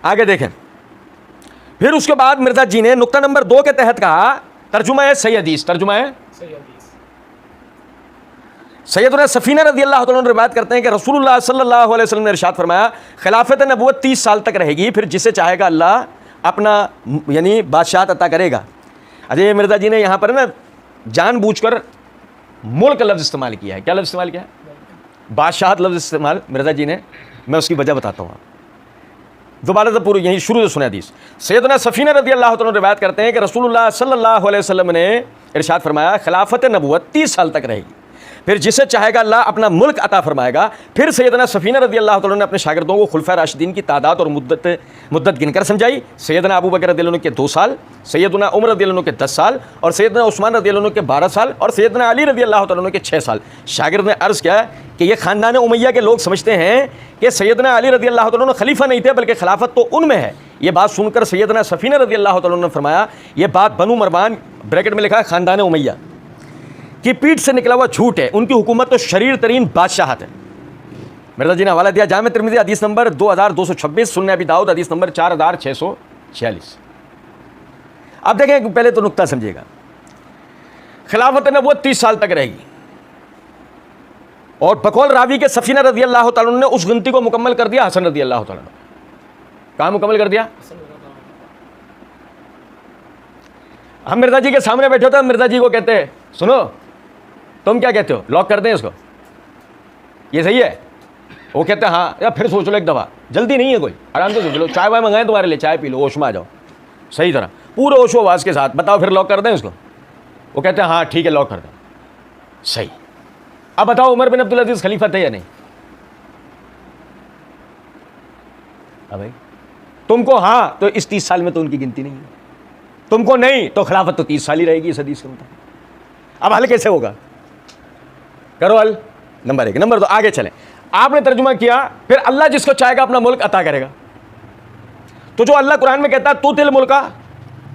आगे देखें, फिर उसके बाद मिर्जा जी ने नुक्ता नंबर 2 के तहत कहा, तर्जुमा है सही हदीस, तर्जुमा है सैयदना सफीना रज़ी अल्लाह तआला अन्हु रिवायत करते हैं कि रसूलुल्लाह सल्लल्लाहु अलैहि वसल्लम ने इरशाद फरमाया, खिलाफत नबूवत 30 साल तक रहेगी, फिर जिसे चाहेगा अल्लाह अपना यानी बादशाहत अता करेगा। अजय मिर्जा जी ने यहाँ पर ना जानबूझकर मुल्क लफ्ज़ इस्तेमाल किया है। क्या लफ्ज़ इस्तेमाल किया है? बादशाहत लफ्ज़ इस्तेमाल मिर्जा जी ने, मैं उसकी वजह बताता हूँ। दोबारा से पूरी यहीं शुरू से सुने हदीस। सैयदना सफीना रज़ी अल्लाह तआला रिवायत करते हैं कि रसूलुल्लाह सल्लल्लाहु अलैहि वसल्लम ने इरशाद फरमाया, खिलाफत नबूवत 30 साल तक रहेगी, फिर जिसे चाहेगा अल्लाह अपना मुल्क अता फरमाएगा। फिर सैयदना सफीना रज़ी अल्लाह तआला ने अपने शागिर्दों को खुलफा राशिदीन की तादाद और मुद्दत गिनकर समझाई। सैयदना अबू बकर रज़ी अल्लाह अन्हु के 2 साल, सैयदना उमर रज़ी अल्लाह अन्हु के 10 साल और सैयदना उस्मान रज़ी अल्लाह अन्हु के 12 साल और सैयदना अली रज़ी अल्लाह तआला अन्हु के 6 साल। शागिर्द ने अर्ज़ किया कि ये ख़ानदान उमैया के लोग समझते हैं कि सैयदना अली रज़ी अल्लाह तआला अन्हु खलीफा नहीं थे, बल्कि खिलाफत तो उनमें है। ये बात सुनकर सैयदना सफीना रज़ी अल्लाह तआला अन्हु ने फरमाया, ये बात बनु मरवान ब्रैकेट में लिखा है ख़ानदान उमैया की पीठ से निकला हुआ झूठ है, उनकी हुकूमत तो शरीर तरीन बादशाहत है। मिर्जा जी ने हवाला दिया जामे तिर्मिज़ी हदीस नंबर 2226, सुन्नह अबी दाऊद हदीस नंबर 4646। अब देखें, पहले तो नुक्ता समझिएगा, खिलाफत नबूवत 30 साल तक रहेगी और बकौल रावी के सफीना रज़ी अल्लाह तआला ने उस गिनती को मुकम्मल कर दिया हसन रज़ी अल्लाह तआला। कहाँ मुकम्मल कर दिया? हम मिर्जा जी के सामने बैठे होते हैं, मिर्जा जी को कहते हैं, सुनो तुम क्या कहते हो, लॉक कर दें इसको, ये सही है? वो कहते हैं हाँ। या फिर सोच लो एक दफ़ा, जल्दी नहीं है कोई, आराम से सोच लो, चाय वाय मंगाएं तुम्हारे लिए, चाय पी लो, होश में आ जाओ सही तरह, पूरे होशो आवाज़ के साथ, बताओ फिर लॉक कर दें इसको? वो कहते हैं हाँ ठीक है लॉक कर दें, सही। अब बताओ उमर बिन अब्दुल अजीज़ खलीफा थे या नहीं? हाँ भाई, तुमको हाँ तो इस 30 साल में तो उनकी गिनती नहीं है, तुमको नहीं तो खिलाफत तो 30 साल ही रहेगी इस हदीस के मुताबिक। अब हल कैसे होगा? करो हल। नंबर 1। नंबर 2, आगे चलें। आपने तर्जुमा किया, फिर अल्लाह जिसको चाहेगा अपना मुल्क अता करेगा। तो जो अल्लाह कुरान में कहता है तू तिल मुल्का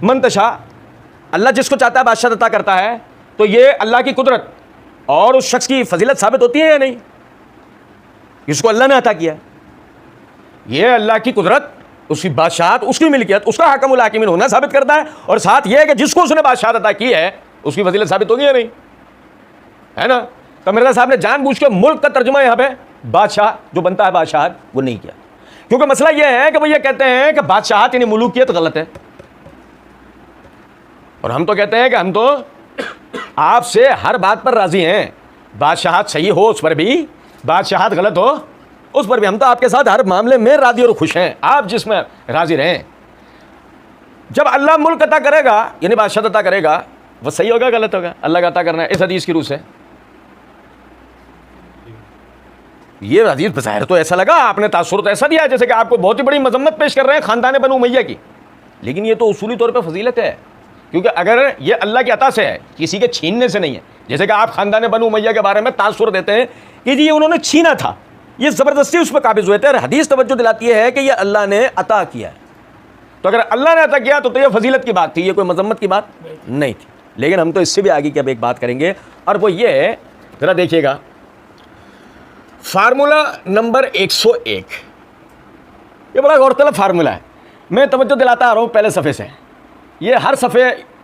मन तशा, अल्लाह जिसको चाहता है बादशाह अता करता है, तो ये अल्लाह की कुदरत और उस शख्स की फजीलत साबित होती है या नहीं? जिसको अल्लाह ने अता किया, ये अल्लाह की कुदरत, उसकी बादशाहत, उसकी मिल्कियत, उसका हाकिमुल हाकिमीन होना साबित करता है, और साथ ये है कि जिसको उसने बादशाहत अता की है उसकी फजीलत साबित होगी या नहीं? है ना? तो मिर्जा साहब ने जानबूझ के मुल्क का तर्जुमा यहाँ पे बादशाह जो बनता है बादशाहत वो नहीं किया, क्योंकि मसला यह है कि वो ये कहते हैं कि बादशाहत यानी मुलूकियत गलत है, और हम तो कहते हैं कि हम तो आपसे हर बात पर राजी हैं, बादशाहत सही हो उस पर भी, बादशाहत गलत हो उस पर भी, हम तो आपके साथ हर मामले में राजी और खुश हैं, आप जिसमें राजी रहें। जब अल्लाह मुल्क अता करेगा यानी बादशाहत अता करेगा, वो सही होगा गलत होगा? अल्लाह का अता करना है इस हदीस की रूह से। ये हदीस बज़ाहिर तो ऐसा लगा, आपने तासुर तो ऐसा दिया जैसे कि आपको बहुत ही बड़ी मजम्मत पेश कर रहे हैं खानदान बनु उमैया की, लेकिन ये तो उसूली तौर पर फजीलत है, क्योंकि अगर ये अल्लाह की अता से है, किसी के छीनने से नहीं है। जैसे कि आप खानदान बनु उमैया के बारे में तासुर देते हैं कि जी ये उन्होंने छीना था, ये ज़बरदस्ती उस पर काबिज हुए थे, और हदीस तवज्जो दिलाती है कि ये अल्लाह ने अता किया है। तो अगर अल्लाह ने अता किया तो ये फजीलत की बात थी, ये कोई मजम्मत की बात नहीं थी। लेकिन हम तो इससे भी आगे की अब एक बात करेंगे, और वो ये है, ज़रा देखिएगा, फार्मूला नंबर 101, ये बड़ा गौरतलब फार्मूला है, मैं तवज्जो दिलाता आ रहा हूँ पहले सफ़े से। ये हर सफ़े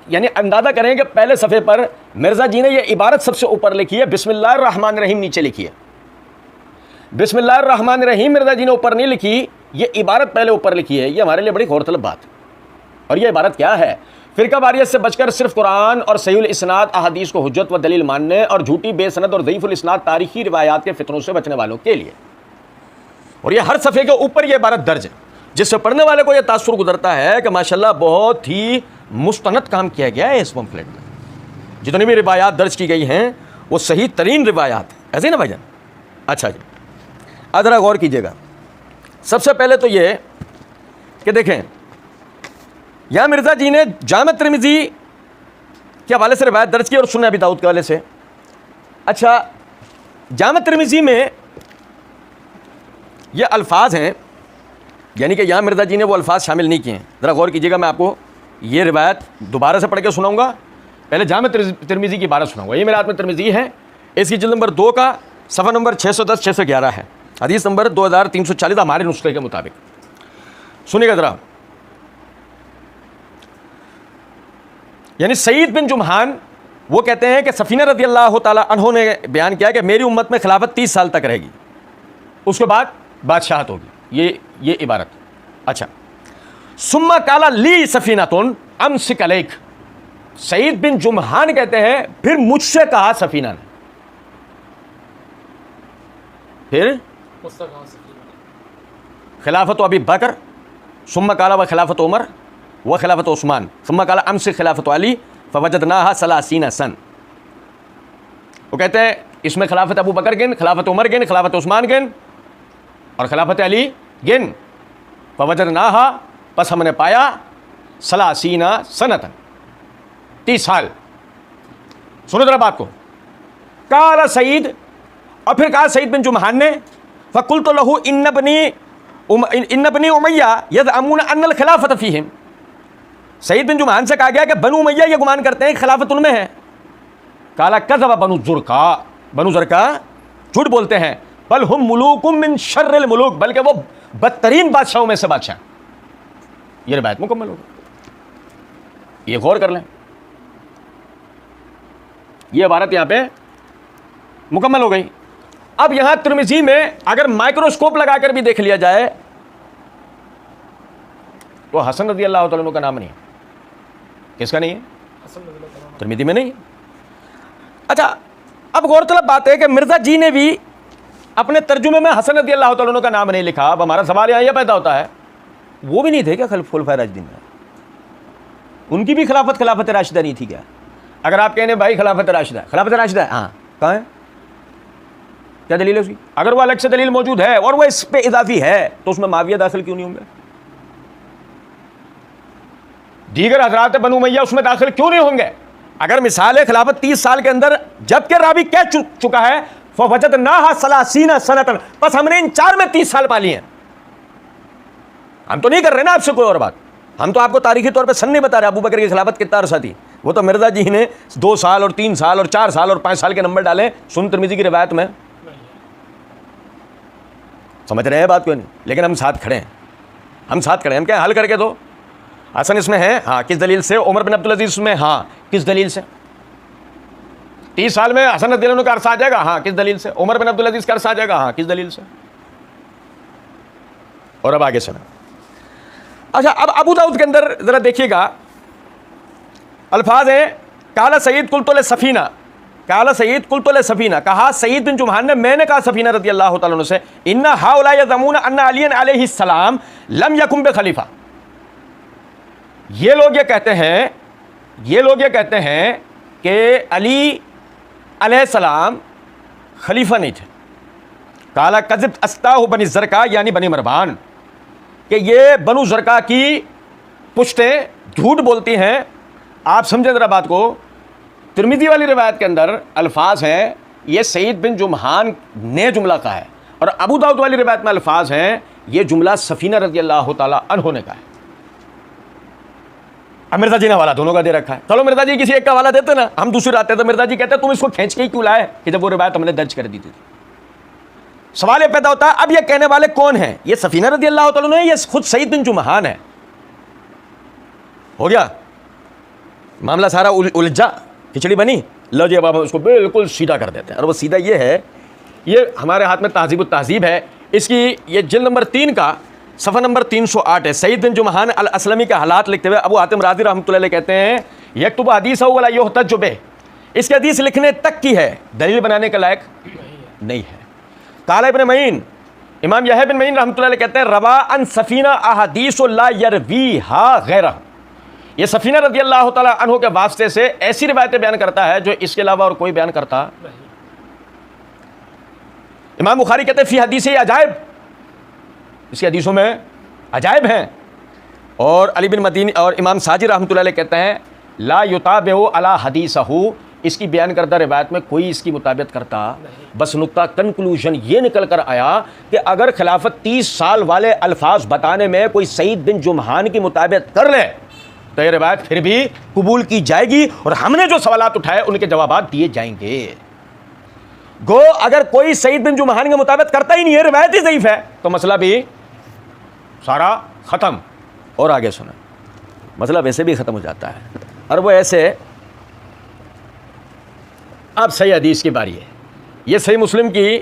यानी अंदाज़ा करें कि पहले सफ़े पर मिर्ज़ा जी ने ये इबारत सबसे ऊपर लिखी है, बिस्मिल्लाहिर्रहमानिर्रहीम नीचे लिखी है। बिस्मिल्लाहिर्रहमानिर्रहीम मिर्ज़ा जी ने ऊपर नहीं लिखी, ये इबारत पहले ऊपर लिखी है। ये हमारे लिए बड़ी गौरतलब बात है। और ये इबारत क्या है? फ़िरका वारियत से बचकर सिर्फ कुरान और सहीहुल इस्नाद अहादीस को हुज्जत व दलील मानने और झूठी बेसनद और ज़ईफ़ुल इस्नाद तारीखी रिवायात के फितनों से बचने वालों के लिए। और ये हर सफ़े के ऊपर ये इबारत दर्ज है, जिससे पढ़ने वाले को यह तासुर गुजरता है कि माशाल्लाह बहुत ही मुस्तनद काम किया गया है इस पम्फलेट में। जितनी भी रिवायात दर्ज की गई हैं वो सही तरीन रिवायात है, ऐसे ना भाईजान? अच्छा जी, ज़रा गौर कीजिएगा। सबसे पहले तो ये कि देखें, यहाँ मिर्ज़ा जी ने जामे तिर्मिज़ी के हवाले से रिवायत दर्ज की और सुन्नह अबी दाऊद के हवाले से। अच्छा, जामे तिर्मिज़ी में ये अल्फाज हैं, यानी कि यहाँ मिर्ज़ा जी ने वो अल्फाज शामिल नहीं किए हैं। ज़रा गौर कीजिएगा, मैं आपको ये रिवायत दोबारा से पढ़ के सुनाऊंगा। पहले जामे तिर्मिज़ी की इबारत सुनाऊंगा। ये मेरे हाथ में तिर्मिज़ी है, इसकी जिल्द नंबर 2 का सफ़ा नंबर 610 611 है, हदीस नंबर 2340 हमारे नुस्खे के मुताबिक। सुनिएगा जरा, यानी सईद बिन जुमहान वो कहते हैं कि सफीना रज़ी अल्लाह ताला अन्हु ने बयान किया कि मेरी उम्मत में खिलाफत 30 साल तक रहेगी, उसके बाद बादशाहत होगी। ये इबारत। अच्छा, सुम्मा काला ली सफीनतुन अमसिक अलैक, सईद बिन जुमहान कहते हैं फिर मुझसे कहा सफीना ने, फिर खिलाफत अबी बकर, सुम्मा काला व खिलाफत उमर व खिलाफत उस्मान, सुम्मा काला अमसिक खिलाफत अली फवजदनाहा सलासीना सन। वो कहते हैं इसमें खिलाफत अबू बकर गिन, खिलाफत उमर गिन, खिलाफत उस्मान गिन और खिलाफत अली गिन। फवजदनाहा, बस हमने पाया सलासीना सनतन, 30 साल। सुनो जरा बात को। काला सईद, और फिर कहा सईद बिन जुमहान ने, फ़कुल तो लहू इन्नबनी उमैया यज़अमून अन्नल खिलाफत फ़ीहिम, सईद बिन जुमहान से कहा गया कि बनु उमैया ये गुमान करते हैं खिलाफत उनमें है। काला कज़ब बनु ज़ुरका, बनु ज़ुरका झूठ बोलते हैं, बल हुम मुलूकुम मिन शर्रिल मुलूक, बल्कि वो बदतरीन बादशाहों में से बादशाह। ये रिवायत मुकम्मल हो गई, ये गौर कर लें, ये इबारत यहां पे मुकम्मल हो गई। अब यहां तिर्मिज़ी में अगर माइक्रोस्कोप लगाकर भी देख लिया जाए तो हसन रज़ी अल्लाह तआला अन्हु का नाम नहीं है। किसका नहीं है? तिर्मिज़ी में नहीं है। अच्छा, अब गौरतलब बात है कि मिर्ज़ा जी ने भी अपने तर्जुमे में हसन रज़ी अल्लाह तआला अन्हु का नाम नहीं लिखा। अब हमारा सवाल यहाँ यह पैदा होता है, वो भी नहीं थे क्या खुलफाए राशिदीन में? उनकी भी खिलाफत राशिदा नहीं थी क्या? अगर आप कहने भाई खिलाफत राशिदा हाँ, कहाँ है, क्या दलील है उसकी? अगर वो अलग से दलील मौजूद है और वो इस पे इजाफी है तो उसमें माविया दाखिल क्यों नहीं होंगे? दीगर हजरात बनु उमैया उसमें दाखिल क्यों नहीं होंगे? अगर मिसाल है खिलाफत 30 साल के अंदर, जबकि रावी कह चुका है फवजदनाहा सलासीना सनतन, बस हमने इन 4 में 30 साल पाली हैं। हम तो नहीं कर रहे ना आपसे कोई और बात, हम तो आपको तारीखी तौर पे सन नहीं बता रहे अबू बकर की खिलाफत कितना अरसा थी। वो तो मिर्जा जी ने 2 साल और 3 साल और 4 साल और 5 साल के नंबर डाले सुन तिर्मिज़ी की रिवायत में। समझ रहे हैं बात क्यों नहीं? लेकिन हम साथ खड़े हैं, हम क्या हल करके दो। हसन इसमें है, हाँ, किस दलील से? उमर बिन अब्दुल अजीज में, हाँ, किस दलील से? 30 साल में हसन रज़ी अल्लाह अन्हु का अरसा आ जाएगा, हाँ, किस दलील से? उमर बिन अब्दुल अजीज का अरसा आ जाएगा, हाँ, किस दलील से? और अब आगे चलें। अच्छा, अब अबू दाऊद के अंदर जरा देखिएगा, अल्फाज हैं, काला सईद कुल्तुल सफीना, काला सईद कुल्तुल सफीना, कहा सईद बिन जुमहान ने, मैंने कहा सफीना रज़ी अल्लाह तआला अन्हु से, इन्ना हाउला यज़अमून अन्ना अलियन अलैहिस्सलाम लम यकुम बिखलीफा, ये लोग ये कहते हैं कि अली अलैहिस्सलाम खलीफा नहीं थे। काला कज़िब अस्ताहु बनी ज़रका, यानी बनी मरबान, कि ये बनु ज़रका की पुश्तें झूठ बोलती हैं। आप समझें जरा बात को। तिर्मिज़ी वाली रिवायत के अंदर अल्फाज हैं, ये सईद बिन जुमहान ने जुमला कहा है, और अबू दाऊद वाली रिवायत में अल्फाज हैं, ये जुमला सफीना रज़ी अल्लाह तआला अन्हु ने कहा है। अब मिर्जा जी ने हवाला दोनों का दे रखा है। चलो मिर्जा जी किसी एक का हवाला देते ना, हम दूसरी आते तो मिर्जा जी कहते तुम इसको खींच के ही क्यों लाए, कि जब वो रिवायत हमने दर्ज कर दी थी। सवाल ये पैदा होता है, अब ये कहने वाले कौन हैं? ये सफीना रज़ी अल्लाह तआला अन्हु है, ये खुद सईद बिन जुमहान है। हो गया मामला सारा उलझा, खिचड़ी बनी। लो जी, अब आप उसको बिल्कुल सीधा कर देते हैं, और वो सीधा ये है, ये हमारे हाथ में तहज़ीब तहज़ीब है, इसकी ये जिल्द नंबर 3 का सफ़ा नंबर 308 है। सईद बिन जुमहान अल असलमी के हालात लिखते हुए अबू हातिम राज़ी रहमतुल्लाह अलैह कहते हैं, यक्तुब हदीस वला युहतज्जु बिह, इसके हदीस लिखने तक की है, दलील बनाने के लायक नहीं है। काला इब्न मईन, इमाम यहया बिन मईन रहमतुल्लाह अलैह कहते हैं, रवा अन सफीना अहादीस ला यरवीहा गैरह, ये सफीना रज़ी अल्लाह तआला अन्हु के वास्ते से ऐसी रिवायतें बयान करता है जो इसके अलावा और कोई बयान करता नहीं। इमाम बुखारी कहते हैं फी हदीस अजायब, इसकी हदीसों में अजायब हैं। और अली बिन मदीनी और इमाम साजी रहमतुल्लाह अलैह कहते हैं, ला युताबिउ अला हदीसहु, इसकी बयान करदा रिवायत में कोई इसकी मुताबिकत करता। बस नुक्ता कंक्लूजन ये निकल कर आया कि अगर खिलाफत 30 साल वाले अल्फाज बताने में कोई सईद बिन जुमहान की मुताबिकत कर ले तो ये रिवायत फिर भी कबूल की जाएगी, और हमने जो सवालात उठाए उनके जवाब दिए जाएंगे। गो अगर कोई सईद बिन जुमहान के मुताबिक करता ही नहीं है, रिवायत ही ज़ईफ है, तो मसला भी सारा ख़त्म। और आगे सुना, मतलब ऐसे भी ख़त्म हो जाता है। और वो ऐसे, अब सही हदीस की बारी है। ये सही मुस्लिम की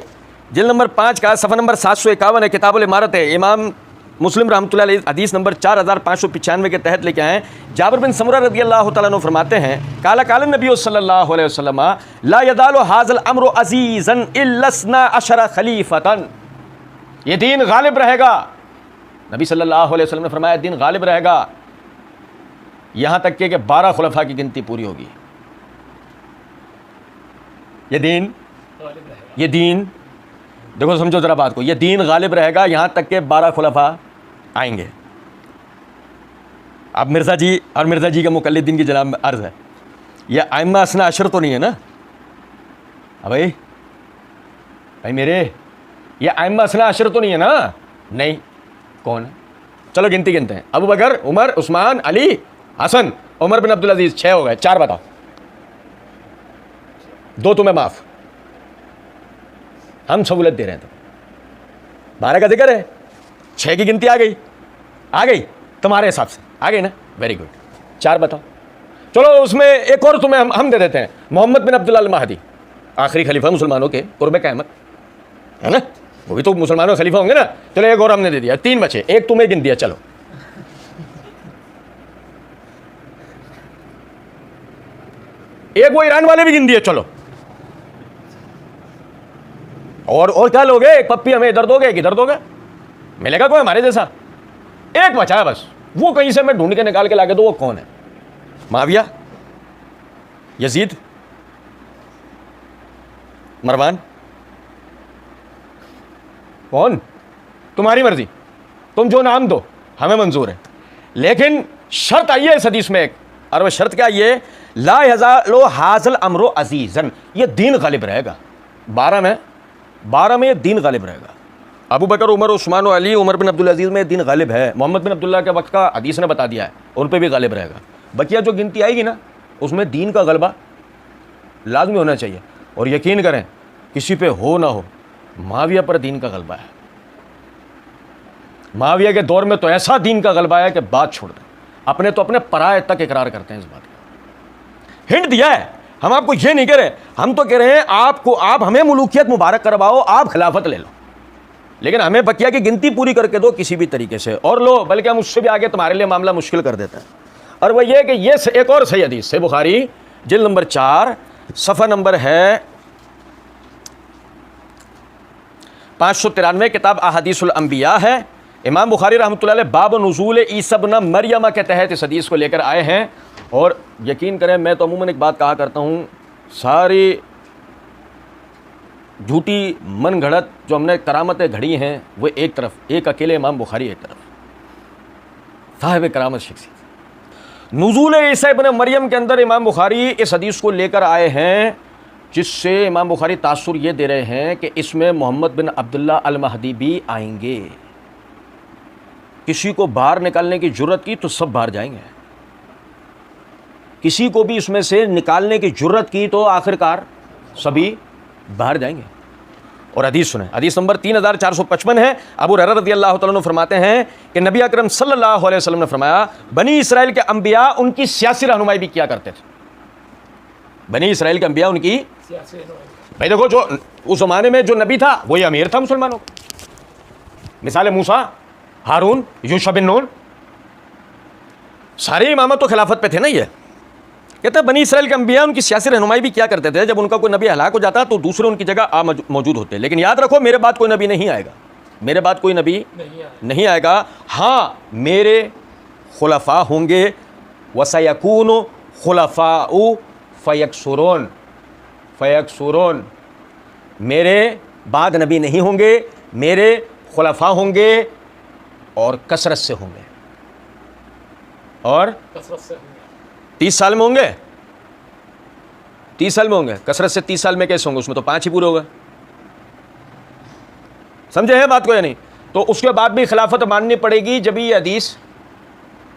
जिल्द नंबर 5 का सफ़ा नंबर 751 है, किताबुल इमारत है। इमाम मुस्लिम रहमतुल्लाह अलैह हदीस नंबर 4595 के तहत लेके आए। जाबिर बिन समुरा रज़ियल्लाहु तआला अन्हु फरमाते हैं, काला काला नबी सल्लल्लाहु अलैहि वसल्लम ला यज़ालु हाज़ल अम्रु अज़ीज़न इल्ला 12 खलीफतन। ये दीन गालिब रहेगा। नबी सल्लल्लाहु अलैहि वसल्लम ने फरमाया दिन गालिब रहेगा, यहाँ तक कि 12 खुलफा की गिनती पूरी होगी। ये दीन देखो, समझो ज़रा बात को, ये दीन गालिब रहेगा यहाँ तक के 12 खुलफा आएंगे। अब मिर्ज़ा जी और मिर्ज़ा जी के मुकल्लिदीन की जनाब अर्ज़ है, ये आइम्मा असना अशर तो नहीं है ना? भाई मेरे, ये आइम्मा असना अशर तो नहीं है ना? नहीं। कौन है? चलो गिनती गिनते हैं। अबू बकर, उमर, उस्मान, अली, हसन, उमर बिन अब्दुल अजीज़। 6 हो गए। 4 बताओ। 2 तुम्हें माफ़, हम सहूलत दे रहे हैं। तो 12 का जिक्र है, 6 की गिनती आ गई तुम्हारे हिसाब से, आ गई ना? Very good. 4 बताओ। चलो उसमें एक और तुम्हें हम दे देते हैं, मोहम्मद बिन अब्दुल्लाह अल महदी, आखिरी खलीफा मुसलमानों के कुर्ब क़यामत, है ना? वो भी तो मुसलमानों के खलीफा होंगे ना। चलो एक और हमने दे दिया, 3 बचे। एक तुम्हें गिन दिया। चलो एक वो ईरान वाले भी गिन दिए। चलो और क्या लोगे? एक पप्पी हमें इधर दोगे, एक इधर दोगे, मिलेगा कोई हमारे जैसा? एक बचा है बस, वो कहीं से मैं ढूंढ के निकाल के लाके दो। वो कौन है? माविया, यजीद, मरवान? कौन? तुम्हारी मर्जी, तुम जो नाम दो हमें मंजूर है। लेकिन शर्त आई है इस हदीस में एक, और वह शर्त क्या? ये ला यज़ालु हाज़ल अम्रु अज़ीज़न, ये दीन गालिब रहेगा। 12 में ये दीन गालिब रहेगा। अबू बकर, उमर, उस्मान और अली, उमर बिन अब्दुल अजीज़ में दीन गालिब है। मोहम्मद बिन अब्दुल्लाह के वक्त का हदीस ने बता दिया है, उन पे भी गालिब रहेगा। बकिया जो गिनती आएगी ना, उसमें दीन का गलबा लाजमी होना चाहिए। और यकीन करें, किसी पे हो ना हो, माविया पर दीन का गलबा है। माविया के दौर में तो ऐसा दीन का गलबा है कि बात छोड़ दें, अपने तो अपने पराये तक इकरार करते हैं इस बात का। हिंट दिया है, हम आपको ये नहीं कह रहे, हम तो कह रहे हैं आप हमें मुलूकियत मुबारक करवाओ, आप खिलाफत ले लो, लेकिन हमें बकिया की गिनती पूरी करके दो किसी भी तरीके से, और लो, बल्कि हम उससे भी आगे तुम्हारे लिए मामला मुश्किल कर देते हैं। और वह ये कि ये एक और सही हदीस से बुखारी जिल्द नंबर 4 सफ़ा नंबर है 593, किताब अहादीसुल अंबिया है। इमाम बुखारी रहमतुल्लाह अलैह बाब नुज़ूल ईसा इब्न मरियम के तहत इस हदीस को लेकर आए हैं। और यकीन करें, मैं तो अमूमन एक बात कहा करता हूँ, सारी झूठी मन घड़त जो हमने करामतें घड़ी हैं वो एक तरफ, एक अकेले इमाम बुखारी एक तरफ, साहिब करामत शख्सियत। नुज़ूल ईसा इब्न मरियम के अंदर इमाम बुखारी इस हदीस को लेकर आए हैं, जिससे इमाम बुखारी तासुर ये दे रहे हैं कि इसमें मोहम्मद बिन अब्दुल्लाह अल महदी भी आएंगे। किसी को बाहर निकालने की जुर्रत की तो सब बाहर जाएंगे, किसी को भी इसमें से निकालने की जुर्रत की तो आखिरकार सभी बाहर जाएंगे। और हदीस सुने, हदीस नंबर 3455 है। अबू हुरैरा रज़ियल्लाहु तआला अन्हु फरमाते हैं कि नबी अकरम सल्लल्लाहु अलैहि वसल्लम ने फरमाया, बनी इसराइल के अंबिया उनकी सियासी रहनुमाई भी किया करते थे। बनी इसराइल के अंबिया उनकी भाई देखो, जो उस ज़माने में जो नबी था वही अमीर था मुसलमानों का। मिसाल मूसा, हारून, यूशा बिन नून, सारे इमामत तो खिलाफत पे थे ना। ये कहते हैं बनी इसराइल के अंबिया उनकी सियासी रहनुमाई भी किया करते थे। जब उनका कोई नबी हलाक हो जाता तो दूसरे उनकी जगह मौजूद होते। लेकिन याद रखो, मेरे बाद कोई नबी नहीं आएगा, मेरे बाद कोई नबी नहीं आएगा। हाँ, मेरे खुलफा होंगे, वसयकूनु खुलफाउ फयक्सुरून फयक्सुरून, मेरे बाद नबी नहीं होंगे, मेरे खुलफा होंगे और कसरत से होंगे, और कसरत से 30 साल में होंगे, 30 साल में होंगे। कसरत से 30 साल में कैसे होंगे? उसमें तो 5 ही पूरे होगा। समझे हैं बात को या नहीं? तो उसके बाद भी खिलाफत माननी पड़ेगी जब ये हदीस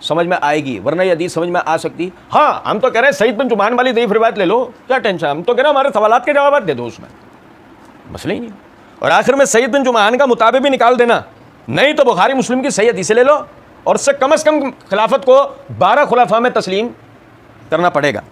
समझ में आएगी, वरना ये हदीस समझ में आ सकती। हाँ, हम तो कह रहे हैं सईद बिन जुमान वाली दईफ रिवायत ले लो, क्या टेंशन। हम तो कह रहे हैं हमारे सवालात के जवाब दे दो, उसमें मसला ही नहीं। और आखिर में सईद बिन जुमान का मुताबिक भी निकाल देना, नहीं तो बुखारी मुस्लिम की सही हदीसें ले लो और उससे कम से कम खिलाफत को 12 खुलाफा में तस्लीम करना पड़ेगा।